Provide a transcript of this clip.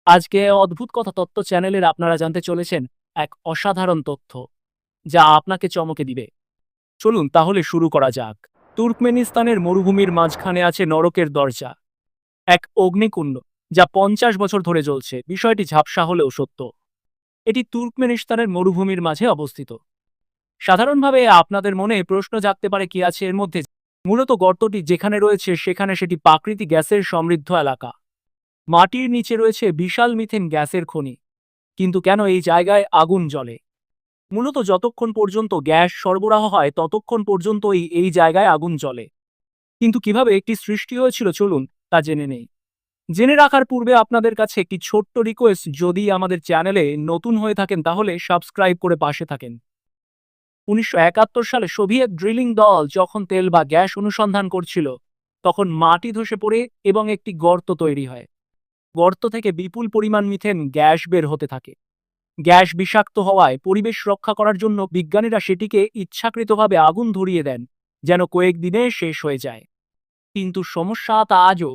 আজকে অদ্ভুত কথা তত্ত্ব চ্যানেলের আপনারা জানতে চলেছেন এক অসাধারণ তথ্য যা আপনাকে চমকে দিবে। চলুন তাহলে শুরু করা যাক। তুর্কমেনিস্তানের মরুভূমির মাঝখানে আছে নরকের দরজা, এক অগ্নিকুণ্ড যা 50 বছর ধরে জ্বলছে। বিষয়টি ঝাপসা হলেও সত্য। এটি তুর্কমেনিস্তানের মরুভূমির মাঝে অবস্থিত। সাধারণভাবে আপনাদের মনে প্রশ্ন জাগতে পারে কি আছে এর মধ্যে। মূলত গর্তটি যেখানে রয়েছে সেখানে সেটি প্রাকৃতিক গ্যাসের সমৃদ্ধ এলাকা। মাটির নিচে রয়েছে বিশাল মিথেন গ্যাসের খনি। কিন্তু কেন এই জায়গায় আগুন জ্বলে? মূলত যতক্ষণ পর্যন্ত গ্যাস সরবরাহ হয় ততক্ষণ পর্যন্তই এই জায়গায় আগুন জ্বলে। কিন্তু কিভাবে একটি সৃষ্টি হয়েছিল চলুন তা জেনে নেই। জেনে রাখার পূর্বে আপনাদের কাছে একটি ছোট্ট রিকোয়েস্ট, যদি আমাদের চ্যানেলে নতুন হয়ে থাকেন তাহলে সাবস্ক্রাইব করে পাশে থাকেন। 1971 সালে সোভিয়েত ড্রিলিং দল যখন তেল বা গ্যাস অনুসন্ধান করছিল, তখন মাটি ধসে পড়ে এবং একটি গর্ত তৈরি হয়। গর্ত থেকে বিপুল পরিমাণ মিথেন গ্যাস বের হতে থাকে। গ্যাস বিষাক্ত হওয়ায় পরিবেশ রক্ষা করার জন্য বিজ্ঞানীরা সেটিকে ইচ্ছাকৃতভাবে আগুন ধরিয়ে দেন, যেন কয়েকদিনে শেষ হয়ে যায়। কিন্তু সমস্যা তা আজও।